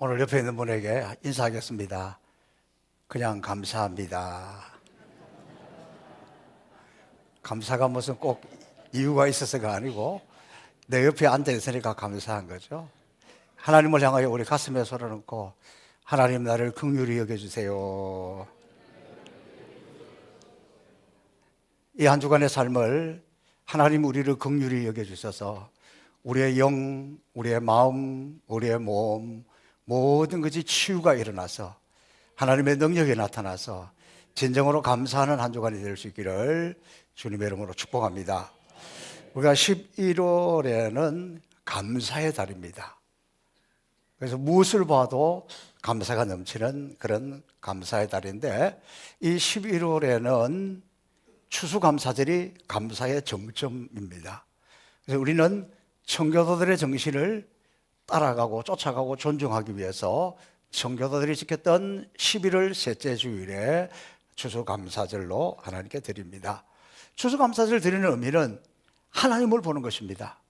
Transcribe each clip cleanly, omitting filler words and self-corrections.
오늘 옆에 있는 분에게 인사하겠습니다. 그냥 감사합니다. 감사가 무슨 꼭 이유가 있어서가 아니고 내 옆에 앉아 있으니까 감사한 거죠. 하나님을 향하여 우리 가슴에 손을 얹고 하나님 나를 긍휼히 여겨주세요. 이 한 주간의 삶을 하나님 우리를 긍휼히 여겨주셔서 우리의 영, 우리의 마음, 우리의 몸 모든 것이 치유가 일어나서 하나님의 능력이 나타나서 진정으로 감사하는 한 주간이 될 수 있기를 주님의 이름으로 축복합니다. 우리가 11월에는 감사의 달입니다. 그래서 무엇을 봐도 감사가 넘치는 그런 감사의 달인데, 이 11월에는 추수감사절이 감사의 정점입니다. 그래서 우리는 청교도들의 정신을 따라가고 쫓아가고 존중하기 위해서 청교도들이 지켰던 11월 셋째 주일에 추수감사절로 하나님께 드립니다. 추수감사절 드리는 의미는 하나님을 보는 것입니다.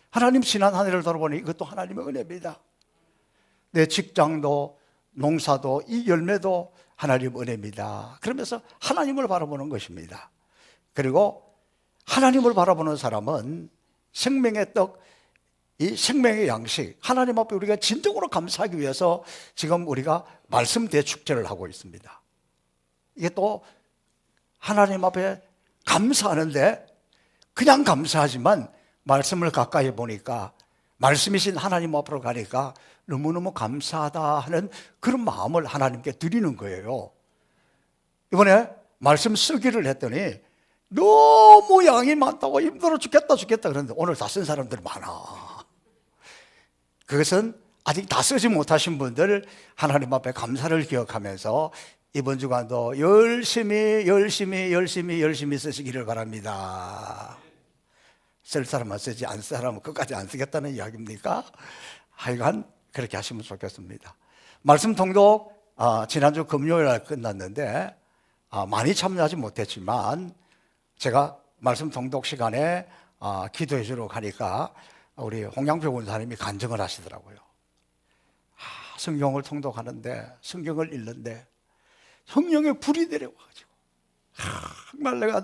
하나님 지난 한 해를 돌아보니 이것도 하나님의 은혜입니다. 내 직장도 농사도 이 열매도 하나님 은혜입니다. 그러면서 하나님을 바라보는 것입니다. 그리고 하나님을 바라보는 사람은 생명의 떡, 이 생명의 양식, 하나님 앞에 우리가 진정으로 감사하기 위해서 지금 우리가 말씀 대축제를 하고 있습니다. 이게 또 하나님 앞에 감사하는데 그냥 감사하지만 말씀을 가까이 보니까 말씀이신 하나님 앞으로 가니까 너무너무 감사하다 하는 그런 마음을 하나님께 드리는 거예요. 이번에 말씀 쓰기를 했더니 너무 양이 많다고 힘들어 죽겠다 그러는데 오늘 다 쓴 사람들이 많아. 그것은 아직 다 쓰지 못하신 분들 하나님 앞에 감사를 기억하면서 이번 주간도 열심히 쓰시기를 바랍니다. 쓸 사람은 쓰지 안 쓸 사람은 끝까지 안 쓰겠다는 이야기입니까? 하여간 그렇게 하시면 좋겠습니다. 말씀 통독 지난주 금요일 끝났는데 많이 참여하지 못했지만 제가 말씀 통독 시간에 기도해 주러 가니까 우리 홍양표 권사님이 간증을 하시더라고요. 성경을 통독하는데 성경을 읽는데 성령의 불이 내려와가지고 정말 내가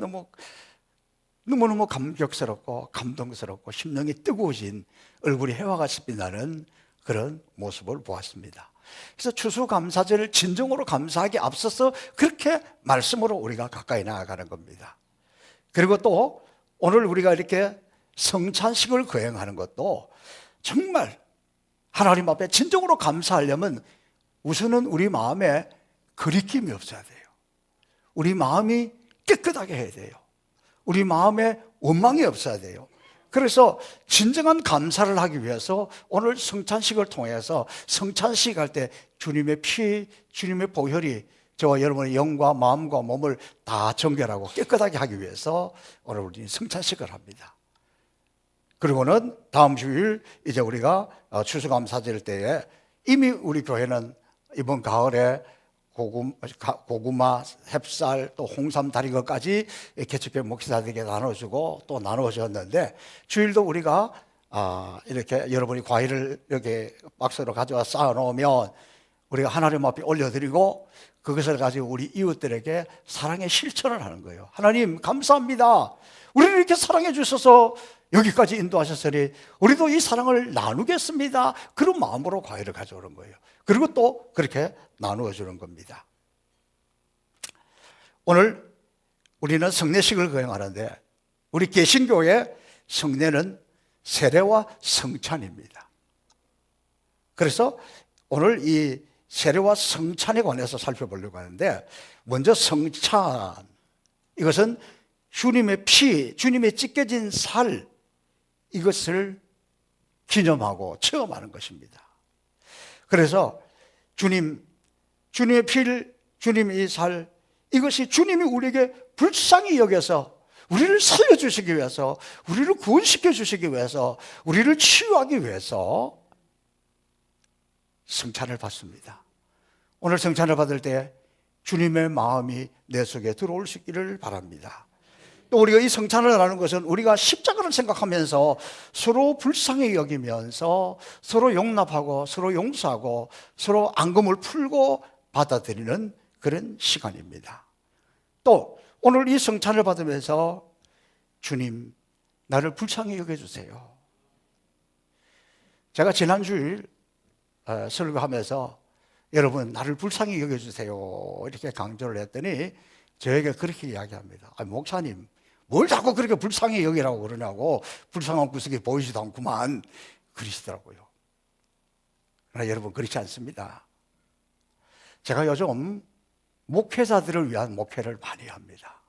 너무너무 감격스럽고 감동스럽고 심령이 뜨거워진 얼굴이 해와같이 빛나는 그런 모습을 보았습니다. 그래서 추수감사절을 진정으로 감사하기 앞서서 그렇게 말씀으로 우리가 가까이 나아가는 겁니다. 그리고 또 오늘 우리가 이렇게 성찬식을 거행하는 것도 정말 하나님 앞에 진정으로 감사하려면 우선은 우리 마음에 거리낌이 없어야 돼요. 우리 마음이 깨끗하게 해야 돼요. 우리 마음에 원망이 없어야 돼요. 그래서 진정한 감사를 하기 위해서 오늘 성찬식을 통해서 성찬식 할 때 주님의 피, 주님의 보혈이 저와 여러분의 영과 마음과 몸을 다 정결하고 깨끗하게 하기 위해서 오늘 우리는 성찬식을 합니다. 그리고는 다음 주일 이제 우리가 추수감사절 때에 이미 우리 교회는 이번 가을에 고구마, 햅쌀, 또 홍삼 다린 것까지 개척교회 목사들에게 나눠주고 또 나눠줬는데 주일도 우리가 이렇게 여러분이 과일을 이렇게 박스로 가져와 쌓아놓으면 우리가 하나님 앞에 올려드리고 그것을 가지고 우리 이웃들에게 사랑의 실천을 하는 거예요. 하나님 감사합니다. 우리를 이렇게 사랑해 주셔서 여기까지 인도하셨으니 우리도 이 사랑을 나누겠습니다. 그런 마음으로 과일을 가져오는 거예요. 그리고 또 그렇게 나누어 주는 겁니다. 오늘 우리는 성례식을 거행하는데 우리 개신교의 성례는 세례와 성찬입니다. 그래서 오늘 이 세례와 성찬에 관해서 살펴보려고 하는데, 먼저 성찬, 이것은 주님의 피, 주님의 찢겨진 살, 이것을 기념하고 체험하는 것입니다. 그래서 주님의 피를, 주님의 살, 이것이 주님이 우리에게 불쌍히 여겨서 우리를 살려주시기 위해서, 우리를 구원시켜 주시기 위해서, 우리를 치유하기 위해서 성찬을 받습니다. 오늘 성찬을 받을 때 주님의 마음이 내 속에 들어올 수 있기를 바랍니다. 또 우리가 이 성찬을 하는 것은 우리가 십자가를 생각하면서 서로 불쌍히 여기면서 서로 용납하고 서로 용서하고 서로 앙금을 풀고 받아들이는 그런 시간입니다. 또 오늘 이 성찬을 받으면서 주님, 나를 불쌍히 여겨주세요. 제가 지난주일 설교하면서 여러분 나를 불쌍히 여겨주세요 이렇게 강조를 했더니 저에게 그렇게 이야기합니다. 목사님 뭘 자꾸 그렇게 불쌍히 여기라고 그러냐고, 불쌍한 구석이 보이지도 않구만 그러시더라고요. 그러나 여러분 그렇지 않습니다. 제가 요즘 목회자들을 위한 목회를 많이 합니다.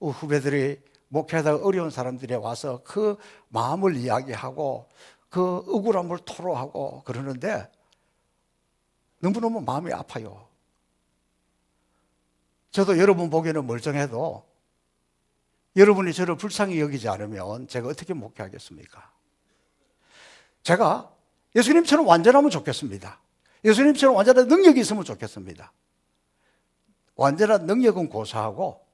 후배들이 목회하다가 어려운 사람들이 와서 그 마음을 이야기하고 그 억울함을 토로하고 그러는데 너무너무 마음이 아파요. 저도 여러분 보기에는 멀쩡해도 여러분이 저를 불쌍히 여기지 않으면 제가 어떻게 목회하겠습니까? 제가 예수님처럼 완전하면 좋겠습니다. 예수님처럼 완전한 능력이 있으면 좋겠습니다. 완전한 능력은 고사하고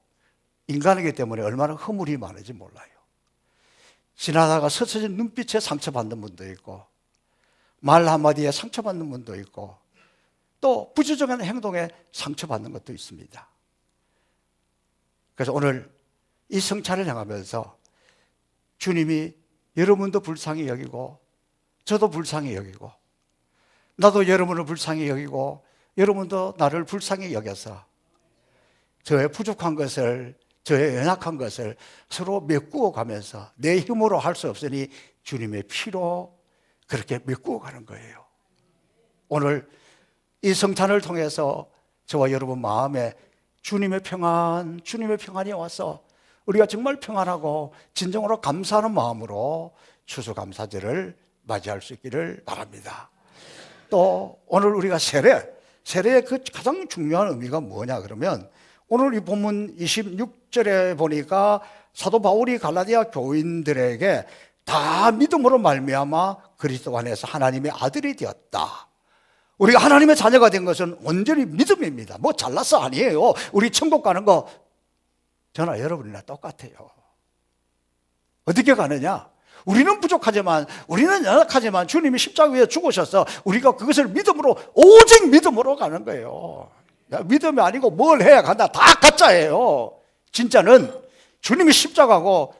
인간이기 때문에 얼마나 허물이 많은지 몰라요. 지나다가 스쳐진 눈빛에 상처받는 분도 있고 말 한마디에 상처받는 분도 있고 또 부주적인 행동에 상처받는 것도 있습니다. 그래서 오늘 이 성찬을 향하면서 주님이 여러분도 불쌍히 여기고 저도 불쌍히 여기고 나도 여러분을 불쌍히 여기고 여러분도 나를 불쌍히 여겨서 저의 부족한 것을, 저의 연약한 것을 서로 메꾸어 가면서 내 힘으로 할 수 없으니 주님의 피로 그렇게 메꾸어 가는 거예요. 오늘 이 성찬을 통해서 저와 여러분 마음에 주님의 평안이 와서 우리가 정말 평안하고 진정으로 감사하는 마음으로 추수감사절을 맞이할 수 있기를 바랍니다. 또 오늘 우리가 세례의 그 가장 중요한 의미가 뭐냐 그러면 오늘 이 본문 26절에 보니까 사도 바울이 갈라디아 교인들에게 다 믿음으로 말미암아 그리스도 안에서 하나님의 아들이 되었다. 우리가 하나님의 자녀가 된 것은 온전히 믿음입니다. 뭐 잘나서 아니에요. 우리 천국 가는 거 저나 여러분이나 똑같아요. 어떻게 가느냐? 우리는 부족하지만, 우리는 연약하지만 주님이 십자가 위에 죽으셔서 우리가 그것을 믿음으로, 오직 믿음으로 가는 거예요. 믿음이 아니고 뭘 해야 간다, 다 가짜예요. 진짜는 주님이 십자가고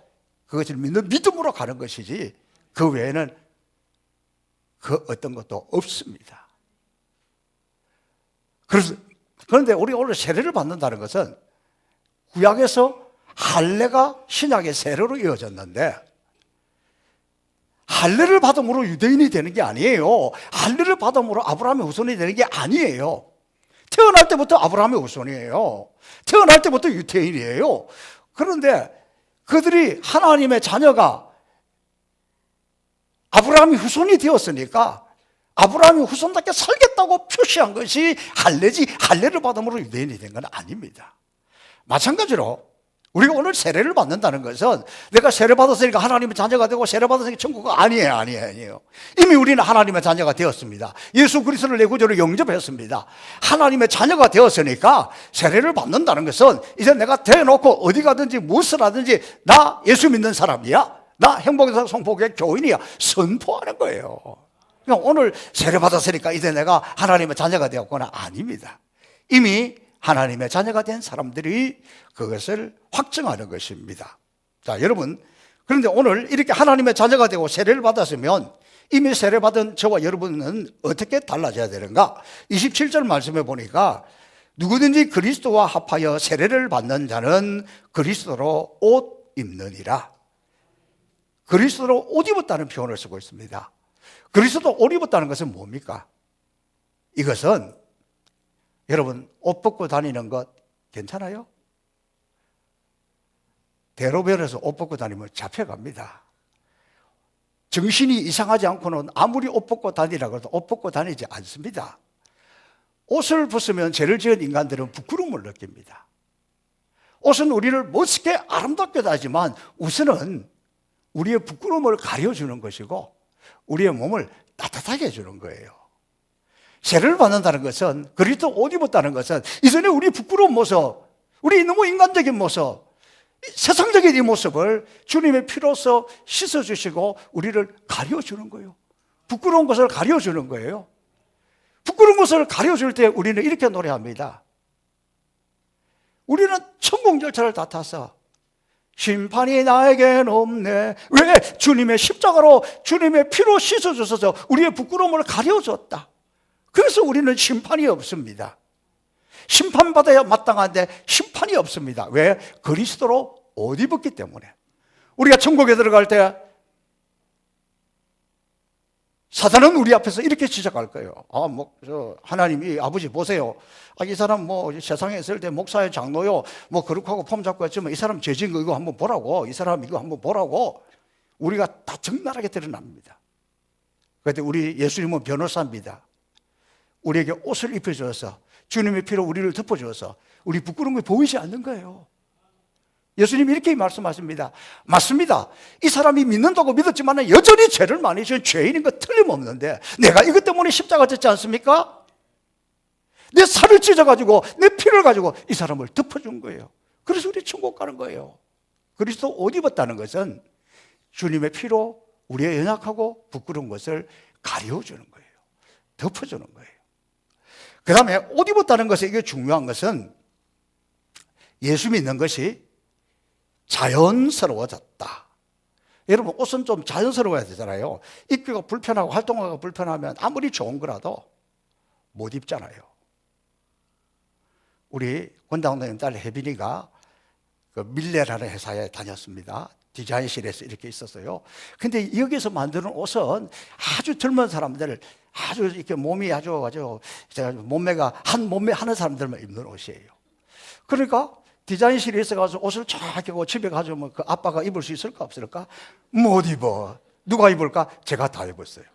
그것을 믿는 믿음으로 가는 것이지 그 외에는 그 어떤 것도 없습니다. 그런데 우리가 오늘 세례를 받는다는 것은 구약에서 할례가 신약의 세례로 이어졌는데 할례를 받음으로 유대인이 되는 게 아니에요. 할례를 받음으로 아브라함의 후손이 되는 게 아니에요. 태어날 때부터 아브라함의 후손이에요. 태어날 때부터 유대인이에요. 그런데 그들이 하나님의 자녀가 아브라함의 후손이 되었으니까 아브라함의 후손답게 살겠다고 표시한 것이 할례지, 할례를 받음으로 유대인이 된 건 아닙니다. 마찬가지로 우리가 오늘 세례를 받는다는 것은 내가 세례 받았으니까 하나님의 자녀가 되고 세례 받았으니까 천국가 아니에요. 이미 우리는 하나님의 자녀가 되었습니다. 예수 그리스도를 내 구주로 영접했습니다. 하나님의 자녀가 되었으니까 세례를 받는다는 것은 이제 내가 대놓고 어디 가든지 무엇을 하든지 나 예수 믿는 사람이야, 나 행복의 성포교회 교인이야 선포하는 거예요. 그러니까 오늘 세례 받았으니까 이제 내가 하나님의 자녀가 되었거나 아닙니다. 이미 하나님의 자녀가 된 사람들이 그것을 확증하는 것입니다. 자, 여러분, 그런데 오늘 이렇게 하나님의 자녀가 되고 세례를 받았으면 이미 세례받은 저와 여러분은 어떻게 달라져야 되는가? 27절 말씀해 보니까 누구든지 그리스도와 합하여 세례를 받는 자는 그리스도로 옷 입느니라. 그리스도로 옷 입었다는 표현을 쓰고 있습니다. 그리스도 옷 입었다는 것은 뭡니까? 이것은 여러분 옷 벗고 다니는 것 괜찮아요? 대로변에서 옷 벗고 다니면 잡혀갑니다. 정신이 이상하지 않고는 아무리 옷 벗고 다니라고 해도 옷 벗고 다니지 않습니다. 옷을 벗으면 죄를 지은 인간들은 부끄러움을 느낍니다. 옷은 우리를 멋있게 아름답게 하지만 우선은 우리의 부끄러움을 가려주는 것이고 우리의 몸을 따뜻하게 해주는 거예요. 세례를 받는다는 것은, 그리스도 옷 입었다는 것은 이전에 우리 부끄러운 모습, 우리 너무 인간적인 모습, 세상적인 이 모습을 주님의 피로써 씻어주시고 우리를 가려주는 거예요. 부끄러운 것을 가려주는 거예요. 부끄러운 것을 가려줄 때 우리는 이렇게 노래합니다. 우리는 천국 열차를 다 타서 심판이 나에겐 없네. 왜? 주님의 십자가로 주님의 피로 씻어주셔서 우리의 부끄러움을 가려줬다. 그래서 우리는 심판이 없습니다. 심판받아야 마땅한데 심판이 없습니다. 왜? 그리스도로 옷 입었기 때문에. 우리가 천국에 들어갈 때 사단은 우리 앞에서 이렇게 지적할 거예요. 하나님이 아버지 보세요. 이 사람 세상에 있을 때 목사의 장로요. 그렇게 하고 폼 잡고 했지만 이 사람 죄진 거 이거 한번 보라고. 이 사람 이거 한번 보라고. 우리가 다 적나라하게 드러납니다. 그런데 우리 예수님은 변호사입니다. 우리에게 옷을 입혀주어서 주님의 피로 우리를 덮어주어서 우리 부끄러운 게 보이지 않는 거예요. 예수님이 이렇게 말씀하십니다. 맞습니다. 이 사람이 믿는다고 믿었지만 여전히 죄를 많이 지은 죄인인 거 틀림없는데 내가 이것 때문에 십자가 졌지 않습니까? 내 살을 찢어가지고 내 피를 가지고 이 사람을 덮어준 거예요. 그래서 우리 천국 가는 거예요. 그리스도 옷 입었다는 것은 주님의 피로 우리의 연약하고 부끄러운 것을 가려주는 거예요. 덮어주는 거예요. 그 다음에 옷 입었다는 것에 이게 중요한 것은 예수 믿는 것이 자연스러워졌다. 여러분 옷은 좀 자연스러워야 되잖아요. 입기가 불편하고 활동하기가 불편하면 아무리 좋은 거라도 못 입잖아요. 우리 권장로님 딸 혜빈이가 그 밀레라는 회사에 다녔습니다. 디자인실에서 이렇게 있었어요. 근데 여기서 만드는 옷은 아주 젊은 사람들, 아주 이렇게 몸이 아주 몸매가 한 몸매 하는 사람들만 입는 옷이에요. 그러니까 디자인실에 있어가지고 옷을 쫙 입고 집에 가져오면 그 아빠가 입을 수 있을까 없을까? 못 입어. 누가 입을까? 제가 다 입었어요.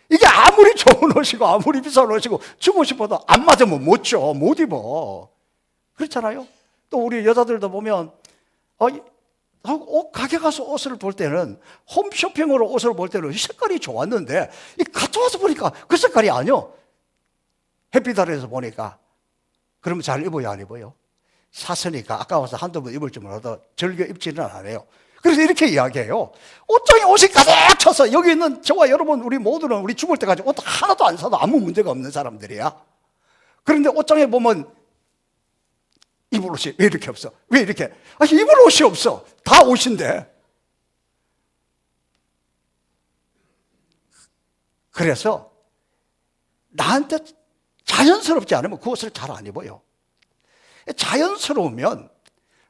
이게 아무리 좋은 옷이고 아무리 비싼 옷이고 주고 싶어도 안 맞으면 못 줘. 못 입어. 그렇잖아요. 또 우리 여자들도 보면 옷 가게 가서 옷을 볼 때는 홈쇼핑으로 옷을 볼 때는 색깔이 좋았는데 이 갔다 와서 보니까 그 색깔이 아니요. 햇빛 아래에서 보니까 그러면 잘 입어요, 안 입어요? 샀으니까 아까워서 한두 번 입을 줄 몰라도 즐겨 입지는 않아요. 그래서 이렇게 이야기해요. 옷장에 옷이 가득 차서 여기 있는 저와 여러분 우리 모두는 우리 죽을 때까지 옷 하나도 안 사도 아무 문제가 없는 사람들이야. 그런데 옷장에 보면 입을 옷이 왜 이렇게 없어? 왜 이렇게? 입을 옷이 없어. 다 옷인데. 그래서 나한테 자연스럽지 않으면 그 옷을 잘 안 입어요. 자연스러우면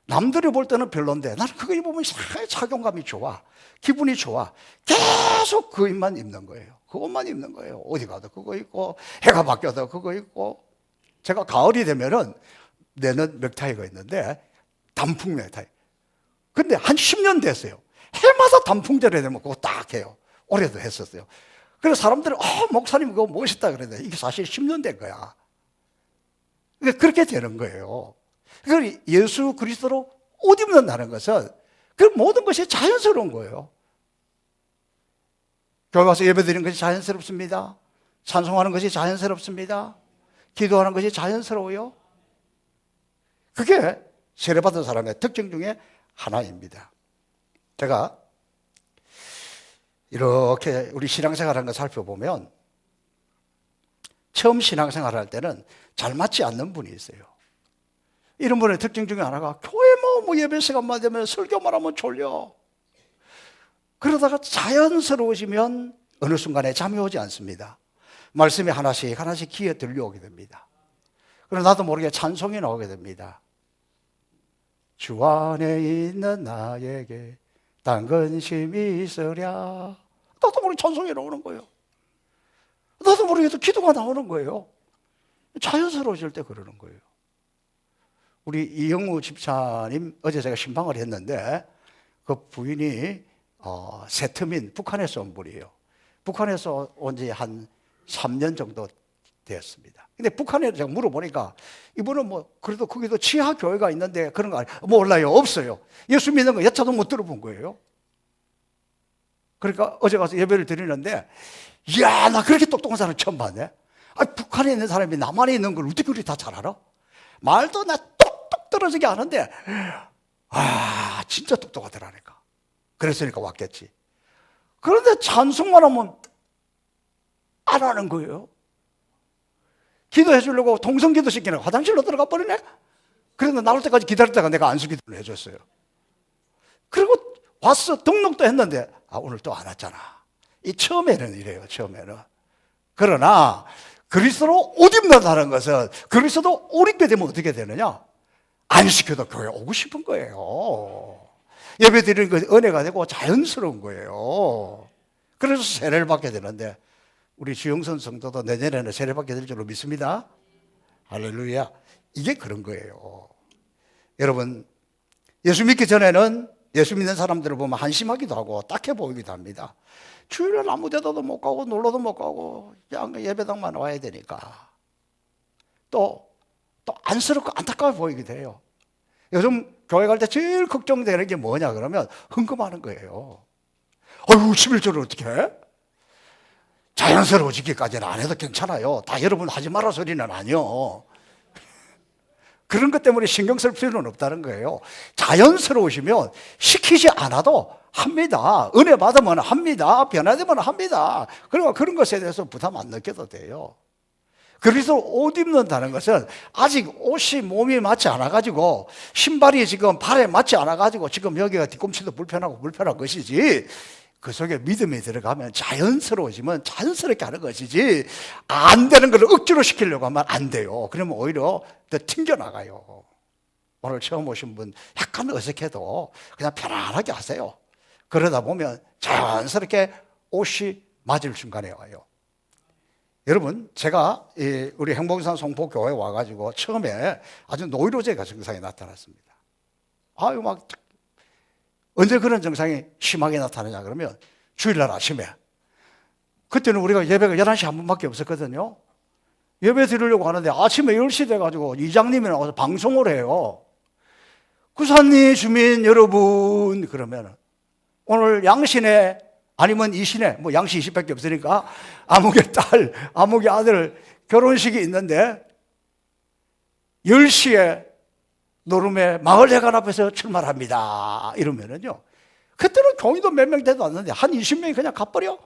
남들이 볼 때는 별론데 나는 그거 입으면 착용감이 좋아. 기분이 좋아. 계속 그 옷만 입는 거예요. 그 옷만 입는 거예요. 어디 가도 그거 입고 해가 바뀌어도 그거 입고. 제가 가을이 되면은 내는 넥타이가 있는데 단풍 넥타이. 근데 한 10년 됐어요. 해마다 단풍절에 되면 그거 딱 해요. 올해도 했었어요. 그래서 사람들이 목사님 그거 멋있다 그랬는데 이게 사실 10년 된 거야. 그렇게 되는 거예요. 그러니까 예수 그리스도로 옷 입는다는 것은 그 모든 것이 자연스러운 거예요. 교회 와서 예배드리는 것이 자연스럽습니다. 찬송하는 것이 자연스럽습니다. 기도하는 것이 자연스러워요. 그게 세례받은 사람의 특징 중에 하나입니다. 제가 이렇게 우리 신앙생활하는 거 살펴보면 처음 신앙생활 할 때는 잘 맞지 않는 분이 있어요. 이런 분의 특징 중에 하나가 교회 예배 시간만 되면 설교만 하면 졸려. 그러다가 자연스러워지면 어느 순간에 잠이 오지 않습니다. 말씀이 하나씩 하나씩 귀에 들려오게 됩니다. 그럼 나도 모르게 찬송이 나오게 됩니다. 주 안에 있는 나에게 딴 근심이 있으랴. 나도 모르게 찬송이 나오는 거예요. 나도 모르게 또 기도가 나오는 거예요. 자연스러워질 때 그러는 거예요. 우리 이영우 집사님 어제 제가 신방을 했는데 그 부인이 세트민 북한에서 온 분이에요. 북한에서 온 지 한 3년 정도 되었습니다. 근데 북한에 제가 물어보니까 이분은 그래도 거기도 치하 교회가 있는데 그런 거 아니에요? 몰라요. 없어요. 예수 믿는 거 여차도 못 들어본 거예요. 그러니까 어제 가서 예배를 드리는데 이야 나 그렇게 똑똑한 사람 처음 봤네. 북한에 있는 사람이 남한에 있는 걸 어떻게 그렇게 다 잘 알아? 말도 나 똑똑 떨어지게 아는데 아, 진짜 똑똑하더라니까. 그랬으니까 왔겠지. 그런데 찬송만 하면 안 하는 거예요. 기도해 주려고 통성기도 시키는 화장실로 들어가 버리네. 그래서 나올 때까지 기다렸다가 내가 안수기도를 해줬어요. 그리고 왔어. 등록도 했는데 오늘 또 안 왔잖아. 이 처음에는 이래요. 처음에는. 그러나 그리스도로 옷 입는다는 것은 그리스도 옷 입게 되면 어떻게 되느냐? 안 시켜도 교회 오고 싶은 거예요. 예배 드리는 것 은혜가 되고 자연스러운 거예요. 그래서 세례를 받게 되는데 우리 주영선 성도도 내년에는 세례 받게 될 줄로 믿습니다. 할렐루야. 이게 그런 거예요. 여러분, 예수 믿기 전에는 예수 믿는 사람들을 보면 한심하기도 하고 딱해 보이기도 합니다. 주일날 아무 데도 못 가고 놀러도 못 가고 그냥 예배당만 와야 되니까 또 안쓰럽고 안타까워 보이기도 해요. 요즘 교회 갈 때 제일 걱정되는 게 뭐냐 그러면 헌금하는 거예요. 아유, 11조를 어떻게 해? 자연스러워지기까지는 안 해도 괜찮아요. 다 여러분 하지 마라 소리는 아니요. 그런 것 때문에 신경 쓸 필요는 없다는 거예요. 자연스러우시면 시키지 않아도 합니다. 은혜 받으면 합니다. 변화되면 합니다. 그러니까 그런 것에 대해서 부담 안 느껴도 돼요. 그래서 옷 입는다는 것은 아직 옷이 몸에 맞지 않아가지고 신발이 지금 발에 맞지 않아가지고 지금 여기가 뒤꿈치도 불편한 것이지 그 속에 믿음이 들어가면 자연스러워지면 자연스럽게 하는 것이지 안 되는 걸 억지로 시키려고 하면 안 돼요. 그러면 오히려 더 튕겨나가요. 오늘 처음 오신 분 약간 어색해도 그냥 편안하게 하세요. 그러다 보면 자연스럽게 옷이 맞을 순간에 와요. 여러분, 제가 우리 행복산 송포교회에 와가지고 처음에 아주 노이로제가 증상이 나타났습니다. 아유, 막 언제 그런 증상이 심하게 나타나냐 그러면 주일날 아침에. 그때는 우리가 예배가 11시 한 번밖에 없었거든요. 예배 드리려고 하는데 아침에 10시 돼가지고 이장님이 나와서 방송을 해요. 구산리 주민 여러분, 그러면 오늘 양신의 아니면 이신의 뭐 양씨 20밖에 없으니까 아무개 딸, 아무개 아들 결혼식이 있는데 10시에 노름에 마을회관 앞에서 출마합니다. 이러면은요. 그때는 교인도 몇 명 되도 않는데 한 20명이 그냥 가버려.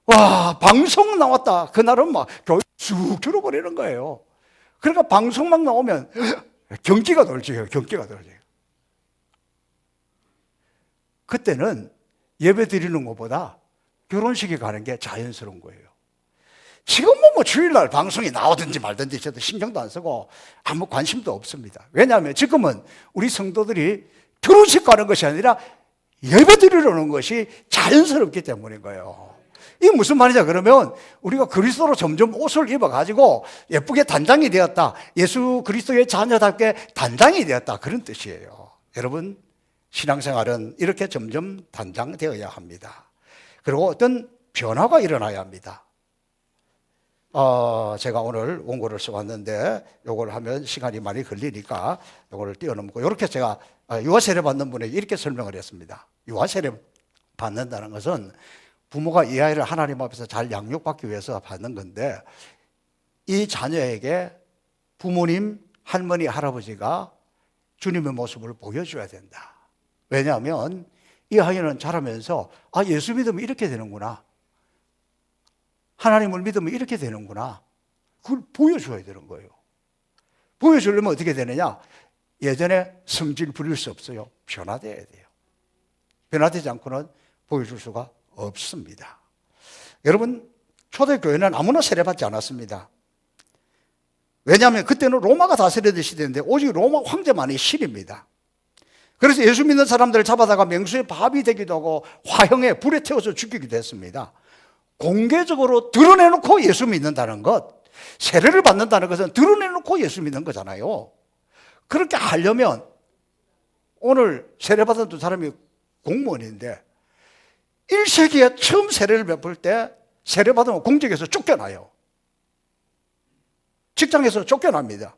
와, 방송 나왔다. 그날은 막 교인 쑥 줄어버리는 거예요. 그러니까 방송만 나오면 경기가 돌지요. 경기가 돌지요. 그때는 예배 드리는 것보다 결혼식에 가는 게 자연스러운 거예요. 지금은 뭐 주일날 방송이 나오든지 말든지 저도 신경도 안 쓰고 아무 관심도 없습니다. 왜냐하면 지금은 우리 성도들이 결혼식 가는 것이 아니라 예배 드리려는 것이 자연스럽기 때문인 거예요. 이게 무슨 말이냐 그러면 우리가 그리스도로 점점 옷을 입어가지고 예쁘게 단장이 되었다. 예수 그리스도의 자녀답게 단장이 되었다. 그런 뜻이에요. 여러분, 신앙생활은 이렇게 점점 단장되어야 합니다. 그리고 어떤 변화가 일어나야 합니다. 제가 오늘 원고를 써왔는데 요걸 하면 시간이 많이 걸리니까 요거를 띄워놓고 이렇게 제가 유아세례 받는 분에게 이렇게 설명을 했습니다. 유아세례 받는다는 것은 부모가 이 아이를 하나님 앞에서 잘 양육받기 위해서 받는 건데 이 자녀에게 부모님, 할머니, 할아버지가 주님의 모습을 보여줘야 된다. 왜냐하면 이 아이는 자라면서 예수 믿으면 이렇게 되는구나. 하나님을 믿으면 이렇게 되는구나. 그걸 보여줘야 되는 거예요. 보여주려면 어떻게 되느냐? 예전에 성질 부릴 수 없어요. 변화돼야 돼요. 변화되지 않고는 보여줄 수가 없습니다. 여러분, 초대교회는 아무나 세례받지 않았습니다. 왜냐하면 그때는 로마가 다스리던 시대인데 오직 로마 황제만이 신입니다. 그래서 예수 믿는 사람들을 잡아다가 맹수의 밥이 되기도 하고 화형에 불에 태워서 죽이기도 했습니다. 공개적으로 드러내놓고 예수 믿는다는 것, 세례를 받는다는 것은 드러내놓고 예수 믿는 거잖아요. 그렇게 하려면 오늘 세례받은 두 사람이 공무원인데 1세기에 처음 세례를 베풀 때 세례받으면 공직에서 쫓겨나요. 직장에서 쫓겨납니다.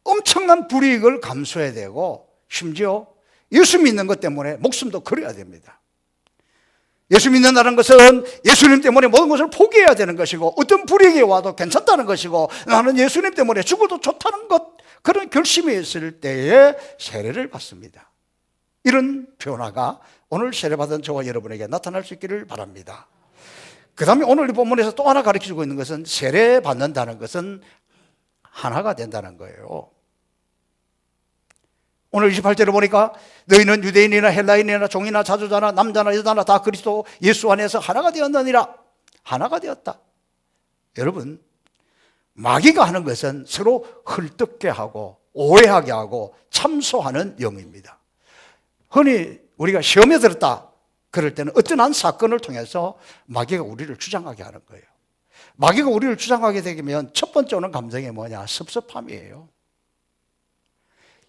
엄청난 불이익을 감수해야 되고 심지어 예수 믿는 것 때문에 목숨도 걸어야 됩니다. 예수 믿는다는 것은 예수님 때문에 모든 것을 포기해야 되는 것이고, 어떤 불이익이 와도 괜찮다는 것이고, 나는 예수님 때문에 죽어도 좋다는 것, 그런 결심이 있을 때에 세례를 받습니다. 이런 변화가 오늘 세례받은 저와 여러분에게 나타날 수 있기를 바랍니다. 그 다음에 오늘 이 본문에서 또 하나 가르쳐주고 있는 것은, 세례받는다는 것은 하나가 된다는 거예요. 오늘 28절을 보니까 너희는 유대인이나 헬라인이나 종이나 자주자나 남자나 여자나 다 그리스도 예수 안에서 하나가 되었느니라. 하나가 되었다. 여러분, 마귀가 하는 것은 서로 헐뜯게 하고 오해하게 하고 참소하는 영입니다. 흔히 우리가 시험에 들었다 그럴 때는 어떤 한 사건을 통해서 마귀가 우리를 주장하게 하는 거예요. 마귀가 우리를 주장하게 되면 첫 번째 오는 감정이 뭐냐? 섭섭함이에요.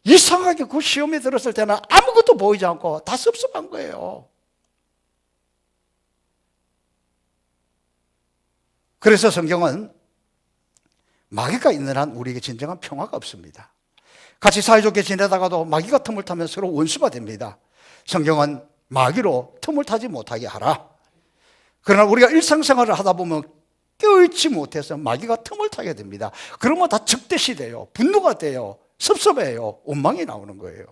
이상하게 그 시험에 들었을 때는 아무것도 보이지 않고 다 섭섭한 거예요. 그래서 성경은 마귀가 있는 한 우리에게 진정한 평화가 없습니다. 같이 사이좋게 지내다가도 마귀가 틈을 타면 서로 원수가 됩니다. 성경은 마귀로 틈을 타지 못하게 하라. 그러나 우리가 일상생활을 하다 보면 깨어있지 못해서 마귀가 틈을 타게 됩니다. 그러면 다 적대시 돼요. 분노가 돼요. 섭섭해요. 원망이 나오는 거예요.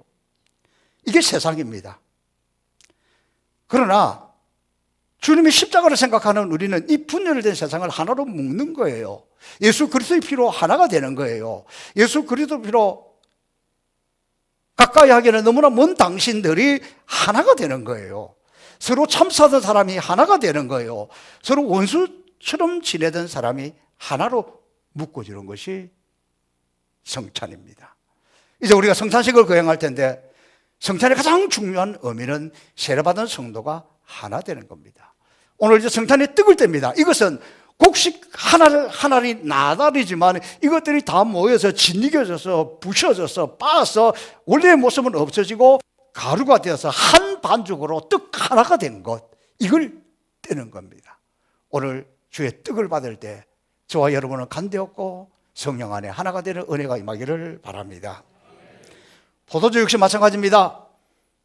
이게 세상입니다. 그러나 주님이 십자가를 생각하는 우리는 이 분열된 세상을 하나로 묶는 거예요. 예수 그리스도의 피로 하나가 되는 거예요. 예수 그리스도의 피로 가까이 하기에는 너무나 먼 당신들이 하나가 되는 거예요. 서로 참사던 사람이 하나가 되는 거예요. 서로 원수처럼 지내던 사람이 하나로 묶어지는 것이 성찬입니다. 이제 우리가 성찬식을 거행할 텐데, 성찬의 가장 중요한 의미는 세례받은 성도가 하나 되는 겁니다. 오늘 이제 성찬이 뜨거울 때입니다. 이것은 곡식 하나리 나달이지만 이것들이 다 모여서 짓이겨져서 부셔져서 빻아서 원래의 모습은 없어지고 가루가 되어서 한 반죽으로 떡 하나가 된 것, 이걸 떼는 겁니다. 오늘 주의 떡을 받을 때 저와 여러분은 간되었고 성령 안에 하나가 되는 은혜가 임하기를 바랍니다. 포도주 역시 마찬가지입니다.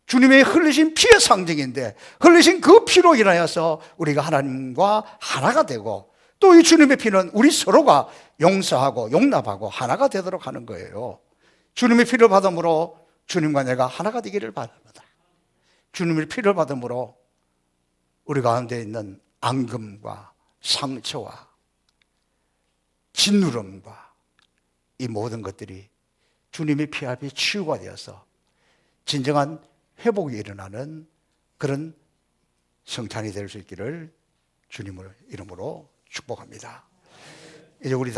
주님의 흘리신 피의 상징인데, 흘리신 그 피로 인하여서 우리가 하나님과 하나가 되고, 또 이 주님의 피는 우리 서로가 용서하고 용납하고 하나가 되도록 하는 거예요. 주님의 피를 받음으로 주님과 내가 하나가 되기를 바랍니다. 주님의 피를 받음으로 우리 가운데 있는 앙금과 상처와 짓누름과 이 모든 것들이 주님의 피 앞에 치유가 되어서 진정한 회복이 일어나는 그런 성찬이 될 수 있기를 주님의 이름으로 축복합니다. 이제 우리 다